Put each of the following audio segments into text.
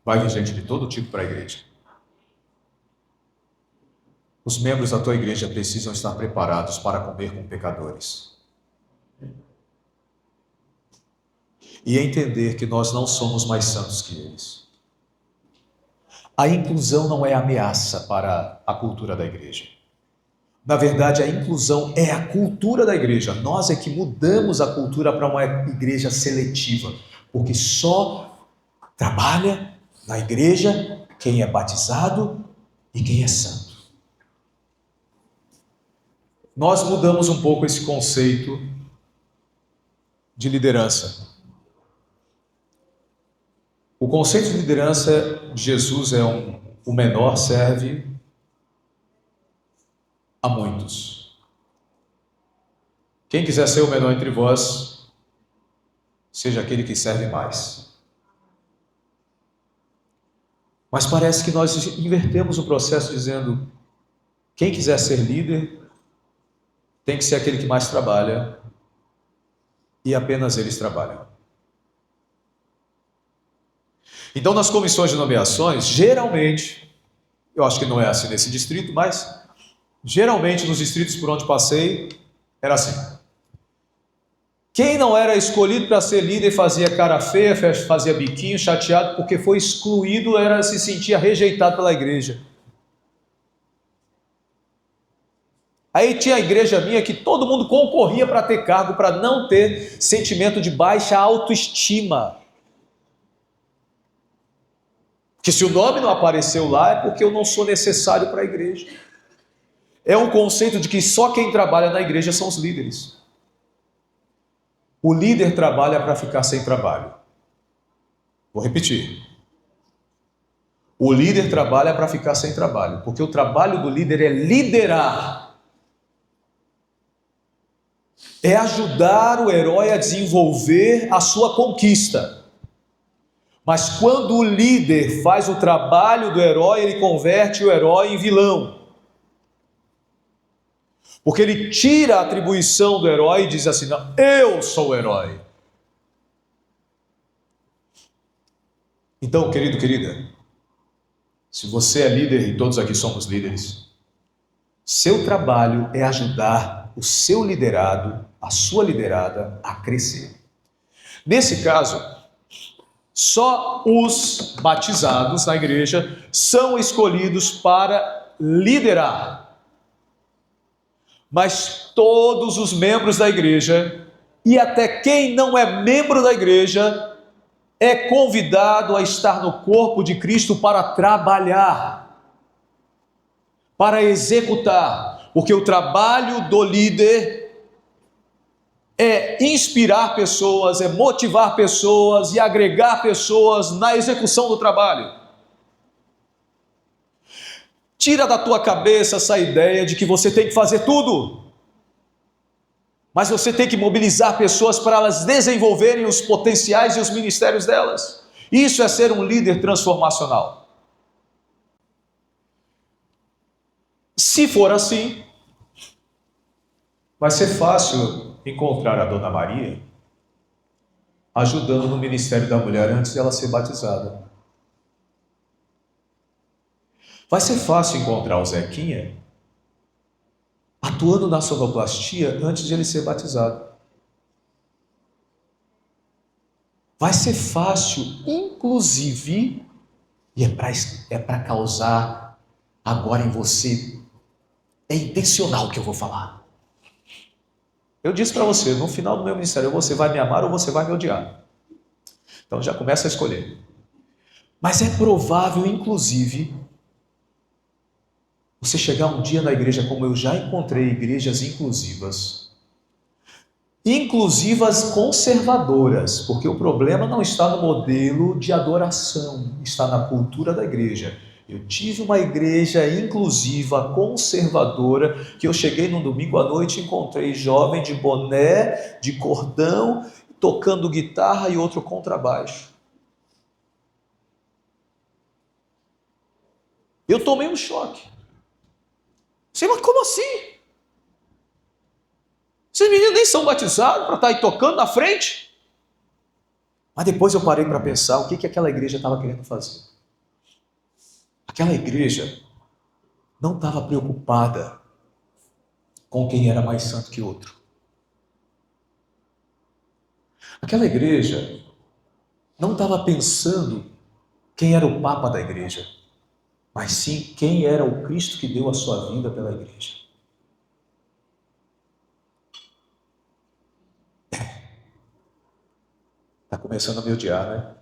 Vai vir gente de todo tipo para a igreja. Os membros da tua igreja precisam estar preparados para comer com pecadores. E entender que nós não somos mais santos que eles. A inclusão não é ameaça para a cultura da igreja. Na verdade, a inclusão é a cultura da igreja. Nós é que mudamos a cultura para uma igreja seletiva, porque só trabalha na igreja quem é batizado e quem é santo. Nós mudamos um pouco esse conceito de liderança. O conceito de liderança de Jesus é o menor serve a muitos. Quem quiser ser o menor entre vós, seja aquele que serve mais. Mas parece que nós invertemos o processo dizendo: quem quiser ser líder tem que ser aquele que mais trabalha, e apenas eles trabalham. Então, nas comissões de nomeações, geralmente, eu acho que não é assim nesse distrito, mas geralmente nos distritos por onde passei, era assim. Quem não era escolhido para ser líder fazia cara feia, fazia biquinho, chateado, porque foi excluído, se sentia rejeitado pela igreja. Aí tinha a igreja minha que todo mundo concorria para ter cargo, para não ter sentimento de baixa autoestima. Que se o nome não apareceu lá é porque eu não sou necessário para a igreja. É um conceito de que só quem trabalha na igreja são os líderes. O líder trabalha para ficar sem trabalho. Vou repetir. O líder trabalha para ficar sem trabalho, porque o trabalho do líder é liderar. É ajudar o herói a desenvolver a sua conquista. Mas quando o líder faz o trabalho do herói, ele converte o herói em vilão. Porque ele tira a atribuição do herói e diz assim: não, eu sou o herói. Então, querido, querida, se você é líder, e todos aqui somos líderes, seu trabalho é ajudar o seu liderado, a sua liderada, a crescer. Nesse caso, só os batizados na igreja são escolhidos para liderar. Mas todos os membros da igreja, e até quem não é membro da igreja, é convidado a estar no corpo de Cristo para trabalhar, para executar, porque o trabalho do líder é inspirar pessoas, é motivar pessoas e agregar pessoas na execução do trabalho. Tira da tua cabeça essa ideia de que você tem que fazer tudo, mas você tem que mobilizar pessoas para elas desenvolverem os potenciais e os ministérios delas. Isso é ser um líder transformacional. Se for assim, vai ser fácil encontrar a Dona Maria ajudando no ministério da mulher antes dela ser batizada. Vai ser fácil encontrar o Zequinha atuando na sonoplastia antes de ele ser batizado. Vai ser fácil, inclusive, e é para causar agora em você, é intencional o que eu vou falar. Eu disse para você, no final do meu ministério, você vai me amar ou você vai me odiar. Então já começa a escolher. Mas é provável, inclusive, você chegar um dia na igreja, como eu já encontrei igrejas inclusivas conservadoras, porque o problema não está no modelo de adoração, está na cultura da igreja. Eu tive uma igreja inclusiva, conservadora, que eu cheguei num domingo à noite e encontrei jovem de boné, de cordão, tocando guitarra e outro contrabaixo. Eu tomei um choque. Sei, mas como assim? Esses meninos nem são batizados para estar aí tocando na frente? Mas depois eu parei para pensar o que aquela igreja estava querendo fazer. Aquela igreja não estava preocupada com quem era mais santo que outro. Aquela igreja não estava pensando quem era o papa da igreja, mas sim quem era o Cristo que deu a sua vida pela igreja. Está começando a me odiar, né?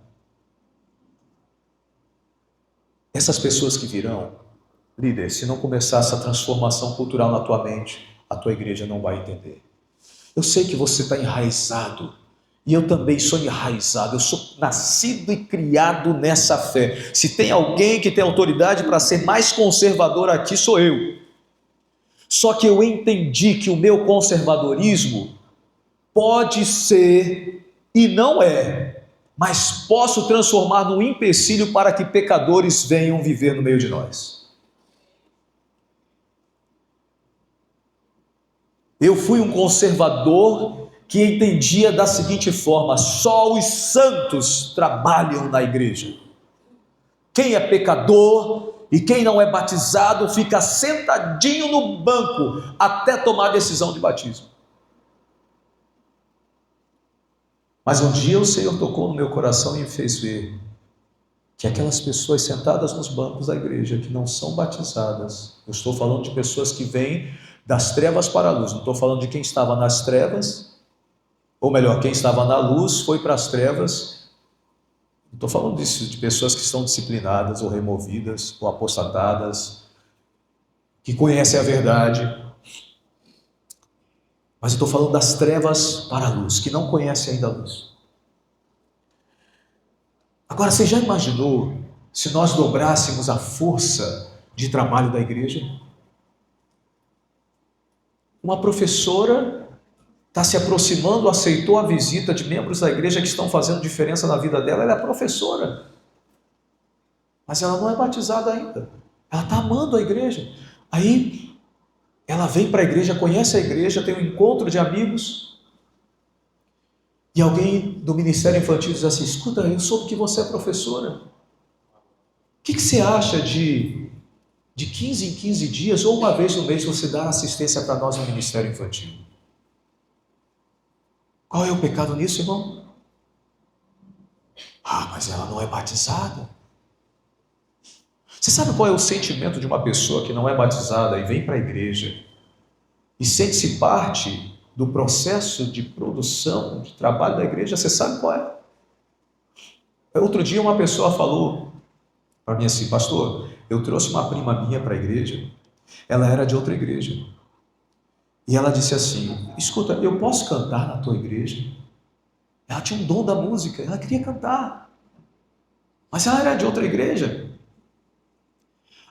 Essas pessoas que virão, líder, se não começar essa transformação cultural na tua mente, a tua igreja não vai entender. Eu sei que você está enraizado, e eu também sou enraizado, eu sou nascido e criado nessa fé. Se tem alguém que tem autoridade para ser mais conservador aqui, sou eu. Só que eu entendi que o meu conservadorismo pode ser, e não é, mas posso transformar num empecilho para que pecadores venham viver no meio de nós. Eu fui um conservador que entendia da seguinte forma: só os santos trabalham na igreja. Quem é pecador e quem não é batizado fica sentadinho no banco até tomar a decisão de batismo. Mas um dia o Senhor tocou no meu coração e me fez ver que aquelas pessoas sentadas nos bancos da igreja que não são batizadas, eu estou falando de pessoas que vêm das trevas para a luz, não estou falando de quem estava nas trevas, ou melhor, quem estava na luz foi para as trevas. Não estou falando disso, de pessoas que estão disciplinadas ou removidas ou apostatadas, que conhecem a verdade. Mas eu estou falando das trevas para a luz, que não conhecem ainda a luz. Agora, você já imaginou se nós dobrássemos a força de trabalho da igreja? Uma professora está se aproximando, aceitou a visita de membros da igreja que estão fazendo diferença na vida dela. Ela é professora, mas ela não é batizada ainda. Ela está amando a igreja. Aí ela vem para a igreja, conhece a igreja, tem um encontro de amigos, e alguém do Ministério Infantil diz assim: escuta, eu soube que você é professora. O que você acha de 15 em 15 dias, ou uma vez no mês, você dar assistência para nós no Ministério Infantil? Qual é o pecado nisso, irmão? Ah, mas ela não é batizada. Você sabe qual é o sentimento de uma pessoa que não é batizada e vem para a igreja e sente-se parte do processo de produção, de trabalho da igreja? Você sabe qual é? Outro dia uma pessoa falou para mim assim: pastor, eu trouxe uma prima minha para a igreja, ela era de outra igreja, e ela disse assim: escuta, eu posso cantar na tua igreja? Ela tinha um dom da música, ela queria cantar, mas ela era de outra igreja.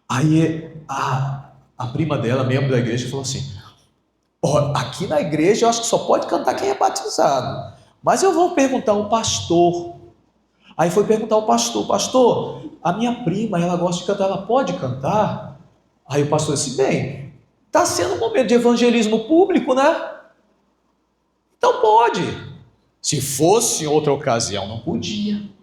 Aí a prima dela, membro da igreja, falou assim: aqui na igreja eu acho que só pode cantar quem é batizado, mas eu vou perguntar ao pastor. Aí foi perguntar ao pastor: pastor, a minha prima, ela gosta de cantar, ela pode cantar? Aí o pastor disse: bem, está sendo um momento de evangelismo público, né? Então pode. Se fosse em outra ocasião, não podia.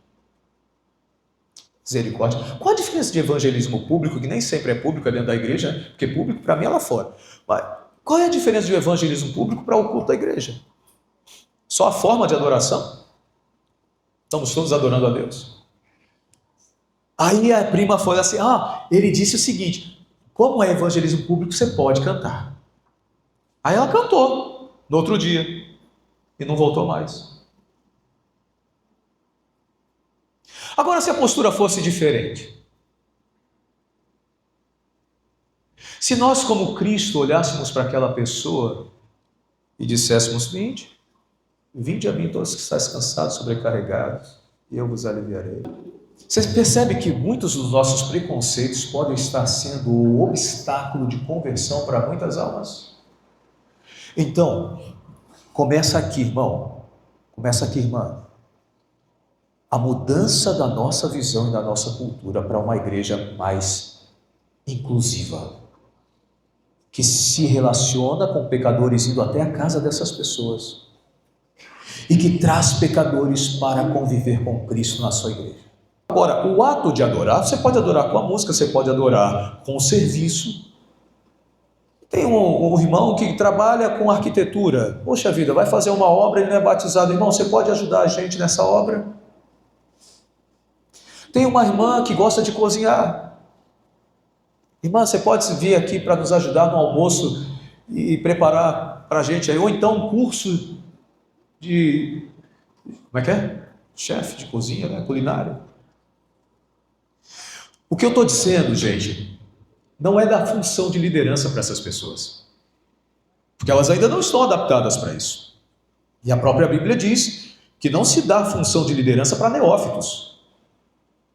Misericórdia. Qual a diferença de evangelismo público, que nem sempre é público, é dentro da igreja, né? Porque público para mim é lá fora. Mas qual é a diferença de evangelismo público para o culto da igreja? Só a forma de adoração? Estamos todos adorando a Deus. Aí a prima foi assim: ele disse o seguinte, como é evangelismo público, você pode cantar. Aí ela cantou no outro dia e não voltou mais. Agora, se a postura fosse diferente, se nós como Cristo olhássemos para aquela pessoa e disséssemos: vinde a mim todos que estáis cansados, sobrecarregados, e eu vos aliviarei. Você percebe que muitos dos nossos preconceitos podem estar sendo o obstáculo de conversão para muitas almas? Então, começa aqui, irmão, começa aqui, irmã, a mudança da nossa visão e da nossa cultura para uma igreja mais inclusiva, que se relaciona com pecadores, indo até a casa dessas pessoas, e que traz pecadores para conviver com Cristo na sua igreja. Agora, o ato de adorar, você pode adorar com a música, você pode adorar com o serviço. Tem um irmão que trabalha com arquitetura. Poxa vida, vai fazer uma obra e ele não é batizado. Irmão, você pode ajudar a gente nessa obra? Tem uma irmã que gosta de cozinhar. Irmã, você pode vir aqui para nos ajudar no almoço e preparar para a gente aí? Ou então um curso de... Como é que é? Chefe de cozinha, né? Culinária. O que eu estou dizendo, gente, não é da função de liderança para essas pessoas. Porque elas ainda não estão adaptadas para isso. E a própria Bíblia diz que não se dá função de liderança para neófitos.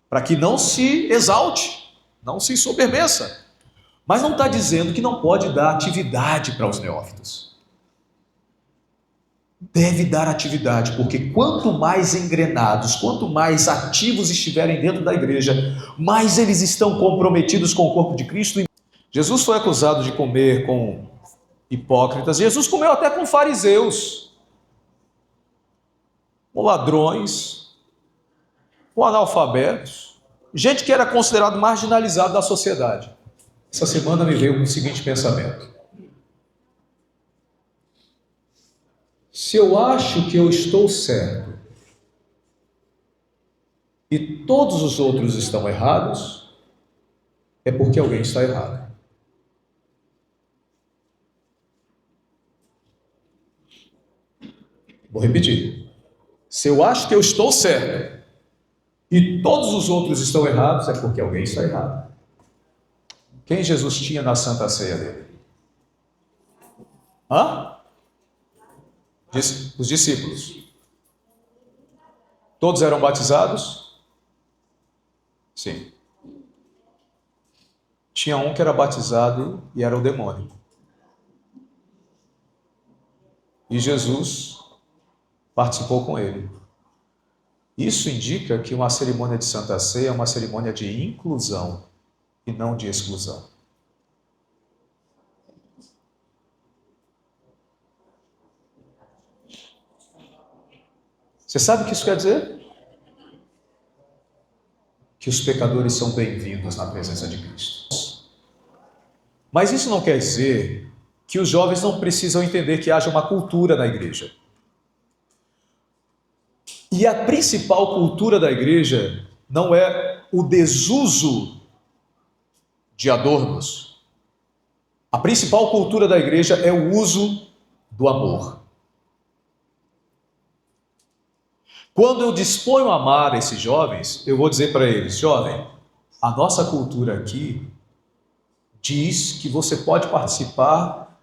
Para que não se exalte, não se ensoberbeça. Mas não está dizendo que não pode dar atividade para os neófitos. Deve dar atividade, porque quanto mais engrenados, quanto mais ativos estiverem dentro da igreja, mais eles estão comprometidos com o corpo de Cristo. Jesus foi acusado de comer com hipócritas. Jesus comeu até com fariseus, com ladrões, com analfabetos, gente que era considerado marginalizado da sociedade. Essa semana me veio o seguinte pensamento: se eu acho que eu estou certo e todos os outros estão errados, é porque alguém está errado. Vou repetir. Se eu acho que eu estou certo e todos os outros estão errados, é porque alguém está errado. Quem Jesus tinha na Santa Ceia dele? Os discípulos. Todos eram batizados? Sim. Tinha um que era batizado e era o demônio. E Jesus participou com ele. Isso indica que uma cerimônia de Santa Ceia é uma cerimônia de inclusão e não de exclusão. Você sabe o que isso quer dizer? Que os pecadores são bem-vindos na presença de Cristo. Mas isso não quer dizer que os jovens não precisam entender que haja uma cultura na igreja. E a principal cultura da igreja não é o desuso de adornos. A principal cultura da igreja é o uso do amor. Quando eu disponho a amar esses jovens, eu vou dizer para eles: jovem, a nossa cultura aqui diz que você pode participar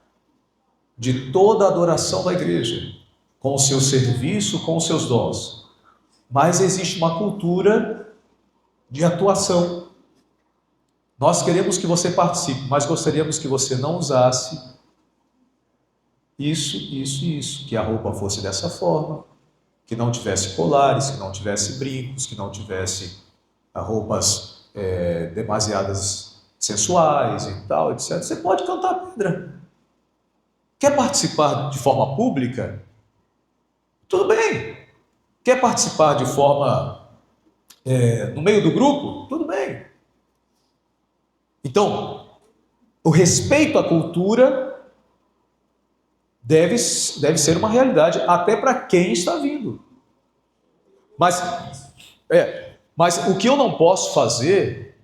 de toda a adoração da igreja, com o seu serviço, com os seus dons. Mas existe uma cultura de atuação. Nós queremos que você participe, mas gostaríamos que você não usasse isso, que a roupa fosse dessa forma, que não tivesse colares, que não tivesse brincos, que não tivesse roupas demasiadas sensuais e tal, etc. Você pode cantar pedra. Quer participar de forma pública? Tudo bem. Quer participar de forma no meio do grupo? Tudo bem. Então, o respeito à cultura deve ser uma realidade, até para quem está vindo. Mas o que eu não posso fazer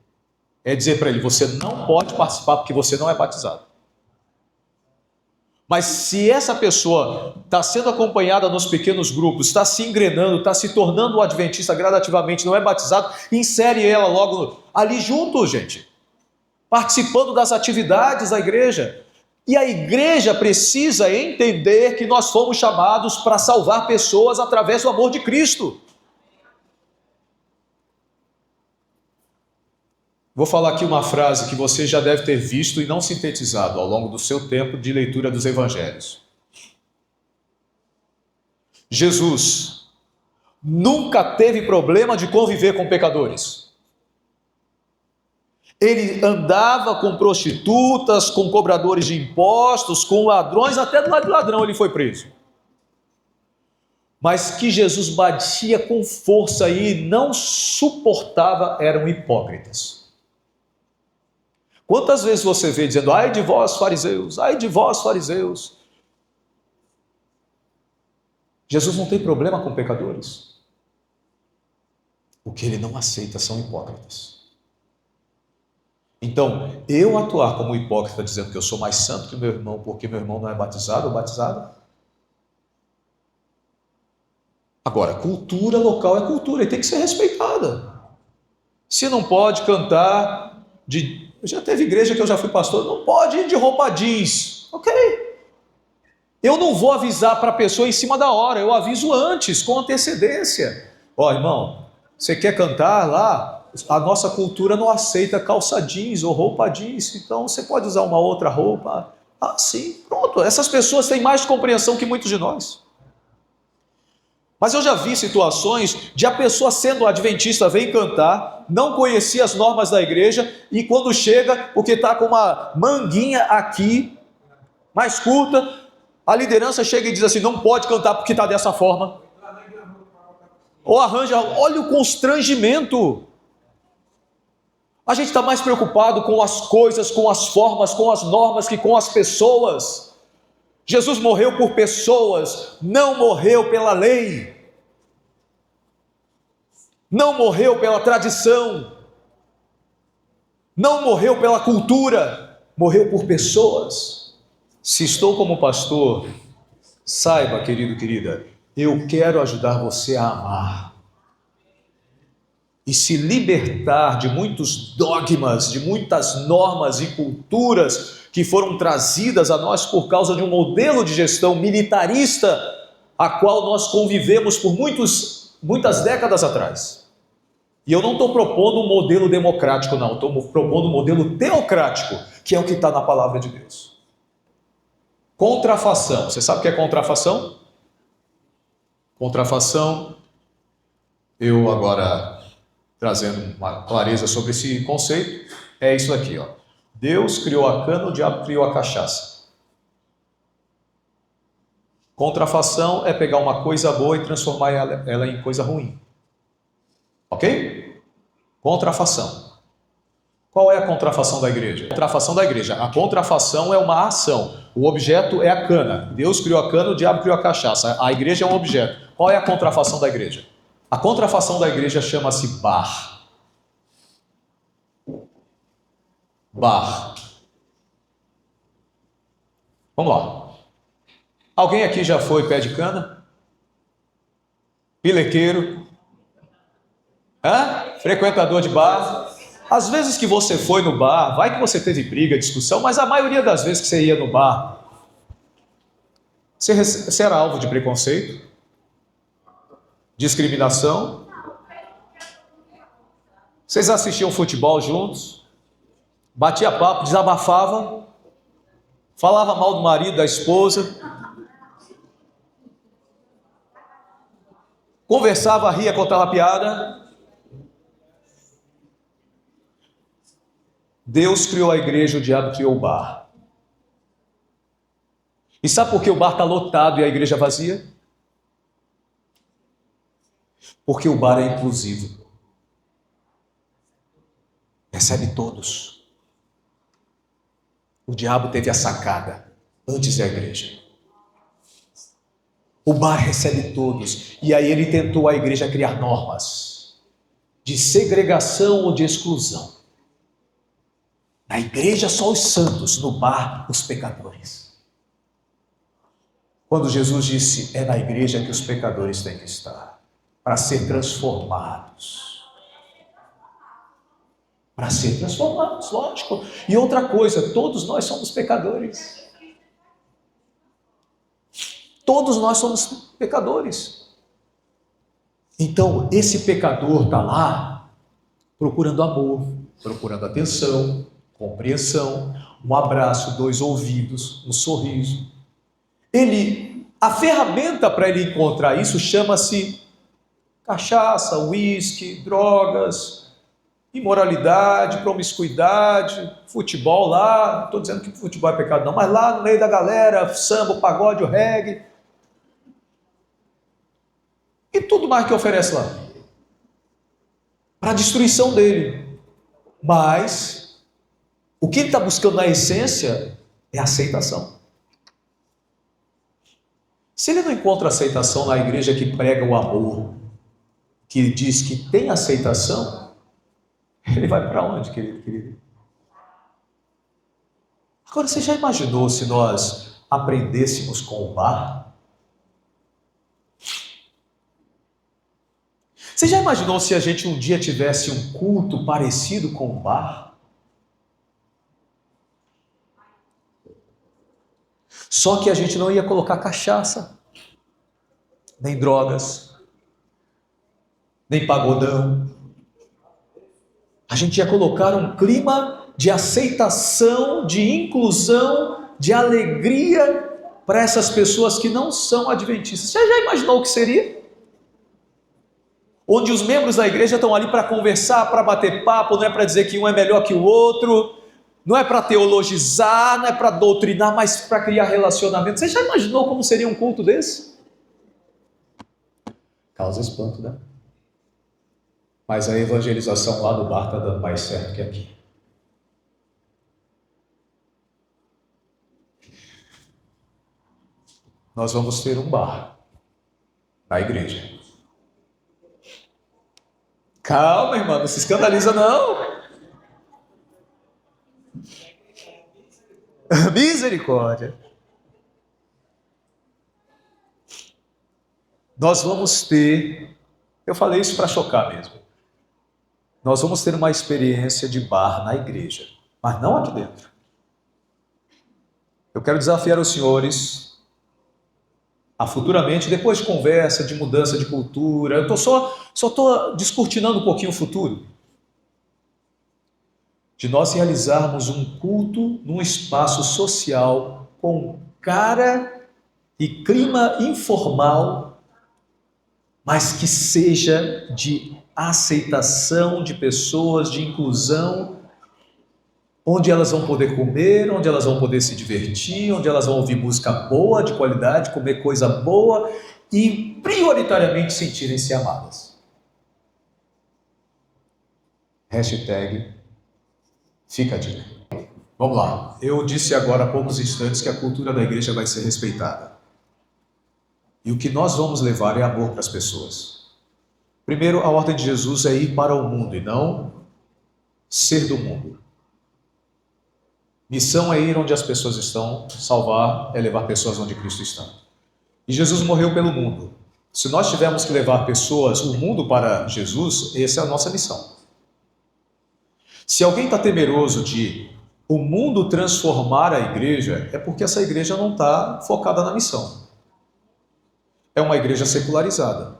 é dizer para ele: você não pode participar porque você não é batizado. Mas se essa pessoa está sendo acompanhada nos pequenos grupos, está se engrenando, está se tornando um adventista gradativamente, não é batizado, insere ela logo ali junto, gente, participando das atividades da igreja. E a igreja precisa entender que nós fomos chamados para salvar pessoas através do amor de Cristo. Vou falar aqui uma frase que você já deve ter visto e não sintetizado ao longo do seu tempo de leitura dos evangelhos. Jesus nunca teve problema de conviver com pecadores. Ele andava com prostitutas, com cobradores de impostos, com ladrões, até do lado de ladrão ele foi preso. mas que Jesus batia com força e não suportava eram hipócritas. Quantas vezes você vê dizendo, ai de vós fariseus, ai de vós fariseus. Jesus não tem problema com pecadores. O que ele não aceita são hipócritas. Então, eu atuar como hipócrita dizendo que eu sou mais santo que meu irmão porque meu irmão não é batizado ou batizada? Agora, cultura local é cultura e tem que ser respeitada. Se não pode cantar de... Já teve igreja que eu já fui pastor, não pode ir de roupa jeans. Ok. Eu não vou avisar para a pessoa em cima da hora, eu aviso antes, com antecedência. Ó, irmão, você quer cantar lá? A nossa cultura não aceita calça jeans ou roupa jeans, então você pode usar uma outra roupa. Ah, sim, pronto. Essas pessoas têm mais compreensão que muitos de nós. Mas eu já vi situações de a pessoa sendo adventista vem cantar, não conhecia as normas da igreja e quando chega, porque está com uma manguinha aqui, mais curta, a liderança chega e diz assim, não pode cantar porque está dessa forma. Ou arranja, olha o constrangimento. A gente está mais preocupado com as coisas, com as formas, com as normas que com as pessoas. Jesus morreu por pessoas, não morreu pela lei, não morreu pela tradição, não morreu pela cultura, morreu por pessoas. Se estou como pastor, saiba, querido, querida, eu quero ajudar você a amar e se libertar de muitos dogmas, de muitas normas e culturas que foram trazidas a nós por causa de um modelo de gestão militarista a qual nós convivemos por muitas décadas atrás. E eu não estou propondo um modelo democrático, não, estou propondo um modelo teocrático, que é o que está na palavra de Deus. Contrafação, você sabe o que é contrafação? Contrafação, eu agora trazendo uma clareza sobre esse conceito, é isso aqui, ó. Deus criou a cana, o diabo criou a cachaça. Contrafação é pegar uma coisa boa e transformar ela em coisa ruim. Ok? Contrafação. Qual é a contrafação da igreja? A contrafação da igreja. A contrafação é uma ação. O objeto é a cana. Deus criou a cana, o diabo criou a cachaça. A igreja é um objeto. Qual é a contrafação da igreja? A contrafação da igreja chama-se bar. Bar. Vamos lá. Alguém aqui já foi pé de cana? Pilequeiro? Frequentador de bar? Às vezes que você foi no bar, vai que você teve briga, discussão, mas a maioria das vezes que você ia no bar, você era alvo de preconceito, discriminação. Vocês assistiam futebol juntos, batia papo, desabafava, falava mal do marido, da esposa, conversava, ria, contava piada. Deus criou a igreja, o diabo criou o bar. E sabe por que o bar está lotado e a igreja vazia? Porque o bar é inclusivo. Recebe todos. O diabo teve a sacada antes da igreja. O bar recebe todos. E aí ele tentou a igreja criar normas de segregação ou de exclusão. Na igreja só os santos, no bar os pecadores. Quando Jesus disse, é na igreja que os pecadores têm que estar, para ser transformados. Para ser transformados, lógico. E outra coisa, todos nós somos pecadores. Todos nós somos pecadores. Então, esse pecador está lá procurando amor, procurando atenção, compreensão, um abraço, 2 ouvidos, um sorriso. A ferramenta para ele encontrar isso chama-se cachaça, uísque, drogas, imoralidade, promiscuidade, futebol lá. Não estou dizendo que futebol é pecado não, mas lá no meio da galera, samba, o pagode, o reggae. tudo mais que oferece lá, para a destruição dele. Mas o que ele está buscando na essência é aceitação. Se ele não encontra aceitação na igreja que prega o amor, que diz que tem aceitação, ele vai para onde, querido? Agora, você já imaginou se nós aprendêssemos com o bar? Você já imaginou se a gente um dia tivesse um culto parecido com o bar? Só que a gente não ia colocar cachaça, nem drogas, nem pagodão. A gente ia colocar um clima de aceitação, de inclusão, de alegria para essas pessoas que não são adventistas. Você já imaginou o que seria? Onde os membros da igreja estão ali para conversar, para bater papo, não é para dizer que um é melhor que o outro, não é para teologizar, não é para doutrinar, mas para criar relacionamento. Você já imaginou como seria um culto desse? Causa espanto, né? Mas a evangelização lá no bar está dando mais certo que aqui. Nós vamos ter um bar na igreja. Calma, irmão, não se escandaliza não. Misericórdia. Nós vamos ter, eu falei isso para chocar mesmo. Nós vamos ter uma experiência de bar na igreja, mas não aqui dentro. Eu quero desafiar os senhores a futuramente, depois de conversa, de mudança de cultura, eu só estou descortinando um pouquinho o futuro, de nós realizarmos um culto num espaço social com cara e clima informal, mas que seja de aceitação de pessoas, de inclusão, onde elas vão poder comer, onde elas vão poder se divertir, onde elas vão ouvir música boa, de qualidade, comer coisa boa e prioritariamente sentirem-se amadas. Hashtag fica a dica. Vamos lá. Eu disse agora há poucos instantes que a cultura da igreja vai ser respeitada. E o que nós vamos levar é amor para as pessoas. Primeiro, a ordem de Jesus é ir para o mundo e não ser do mundo. Missão é ir onde as pessoas estão, salvar é levar pessoas onde Cristo está. E Jesus morreu pelo mundo. Se nós tivermos que levar pessoas, o mundo para Jesus, essa é a nossa missão. Se alguém está temeroso de o mundo transformar a igreja, é porque essa igreja não está focada na missão. É uma igreja secularizada.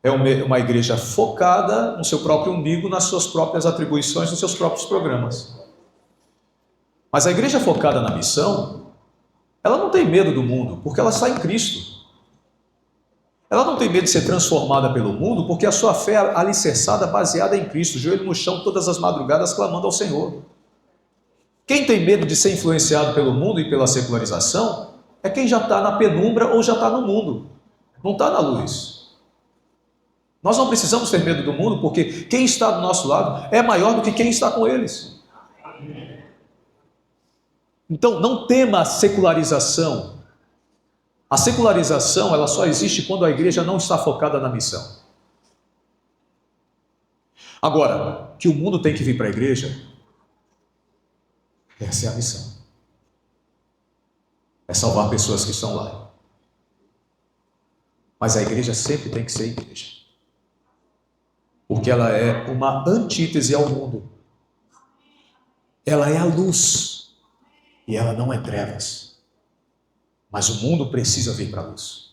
É uma igreja focada no seu próprio umbigo, nas suas próprias atribuições, nos seus próprios programas. Mas a igreja focada na missão, ela não tem medo do mundo, porque ela está em Cristo. Ela não tem medo de ser transformada pelo mundo, porque a sua fé é alicerçada, baseada em Cristo, joelho no chão todas as madrugadas, clamando ao Senhor. Quem tem medo de ser influenciado pelo mundo e pela secularização, é quem já está na penumbra ou já está no mundo, não está na luz. Nós não precisamos ter medo do mundo, porque quem está do nosso lado é maior do que quem está com eles. Então, não tema a secularização. A secularização, ela só existe quando a igreja não está focada na missão. Agora, que o mundo tem que vir para a igreja, essa é a missão. É salvar pessoas que estão lá. Mas a igreja sempre tem que ser igreja. Porque ela é uma antítese ao mundo. Ela é a luz. E ela não é trevas. Mas o mundo precisa vir para a luz.